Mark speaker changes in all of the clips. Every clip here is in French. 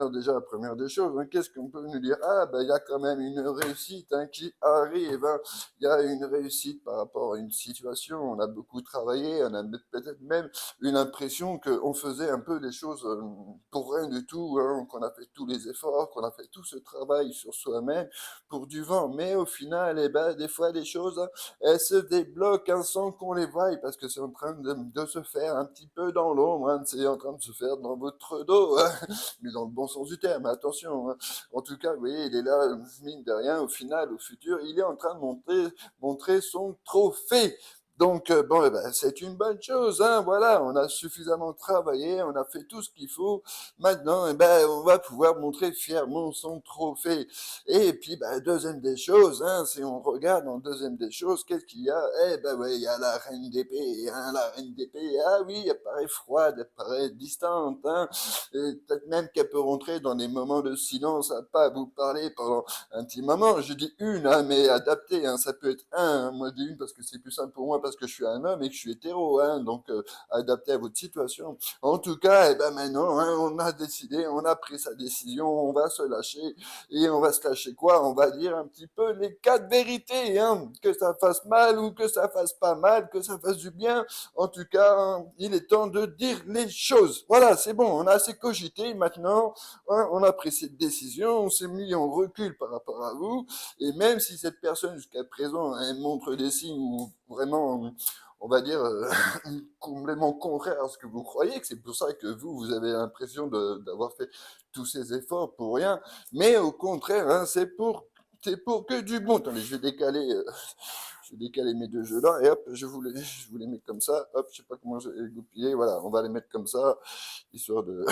Speaker 1: Alors déjà, la première des choses, hein, qu'est-ce qu'on peut nous dire? Ah, ben, il y a quand même une réussite, hein, qui arrive, hein. Il y a une réussite par rapport à une situation. On a beaucoup travaillé, on a peut-être même une impression qu'on faisait un peu les choses pour rien du tout, hein, qu'on a fait tous les efforts, qu'on a fait tout ce travail sur soi-même pour du vent. Mais au final, eh ben, des fois, les choses, hein, elles se débloquent, hein, sans qu'on les voie parce que c'est en train de se faire un petit peu dans l'ombre, hein, c'est en train de se faire dans votre dos, hein, mais dans le bon sens du terme, attention, hein. En tout cas, vous voyez, il est là, mine de rien, au final, au futur, il est en train de montrer son trophée. Donc, bon, eh ben, c'est une bonne chose, hein, voilà, on a suffisamment travaillé, on a fait tout ce qu'il faut. Maintenant, eh ben, on va pouvoir montrer fièrement son trophée. Et puis, ben, deuxième des choses, hein, si on regarde en deuxième des choses, qu'est-ce qu'il y a? Eh ben, ouais, il y a la reine d'épée, hein, la reine d'épée, ah oui, elle paraît froide, elle paraît distante, hein, et peut-être même qu'elle peut rentrer dans des moments de silence, à pas vous parler pendant un petit moment. Je dis une, hein, mais adaptée, hein, ça peut être un. Hein. Moi, je dis une parce que c'est plus simple pour moi, parce que je suis un homme et que je suis hétéro, hein, donc adapté à votre situation. En tout cas, eh ben maintenant, hein, on a décidé, on a pris sa décision, on va se lâcher. Et on va se lâcher quoi? On va dire un petit peu les quatre vérités, hein, que ça fasse mal ou que ça fasse pas mal, que ça fasse du bien. En tout cas, hein, il est temps de dire les choses. Voilà, c'est bon, on a assez cogité maintenant, hein, on a pris cette décision, on s'est mis en recul par rapport à vous, et même si cette personne jusqu'à présent elle montre des signes où vraiment, on va dire, complètement contraire à ce que vous croyez, que c'est pour ça que vous avez l'impression d'avoir fait tous ces efforts pour rien, mais au contraire, hein, c'est pour que du bon. Attendez, je vais décaler mes deux jeux là, et hop, je vous les mets comme ça, hop, je sais pas comment je vais les goupiller, voilà, on va les mettre comme ça, histoire de,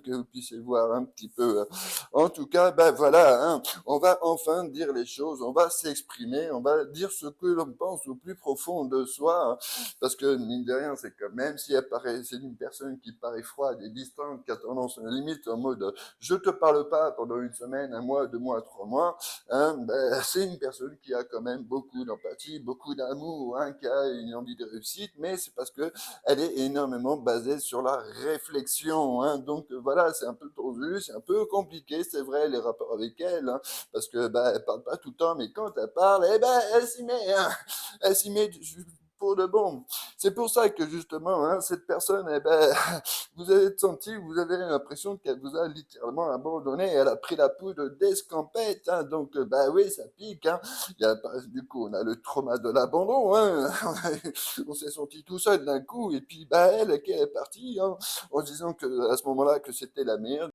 Speaker 1: que vous puissiez voir un petit peu. En tout cas, ben voilà, hein, on va enfin dire les choses, on va s'exprimer, on va dire ce que l'on pense au plus profond de soi, hein, parce que mine de rien, c'est que même si c'est une personne qui paraît froide et distante, qui a tendance limite en mode je te parle pas pendant une semaine, un mois, 2 mois, 3 mois, hein, ben, c'est une personne qui a quand même beaucoup d'empathie, beaucoup d'amour, hein, qui a une envie de réussite, mais c'est parce que elle est énormément basée sur la réflexion, hein. Donc voilà, c'est un peu tordu, c'est un peu compliqué, c'est vrai, les rapports avec elle, hein, parce que bah, elle parle pas tout le temps, mais quand elle parle, eh ben, elle s'y met, hein, elle s'y met pour de bon. C'est pour ça que justement, hein, cette personne, eh ben, vous avez senti, vous avez l'impression qu'elle vous a littéralement abandonné, elle a pris la poudre d'escampette, hein, donc bah oui, ça pique, hein. Du coup, on a le trauma de l'abandon, hein. On s'est senti tout seul d'un coup, et puis bah elle, qui est partie, hein, en se disant que à ce moment-là que c'était la meilleure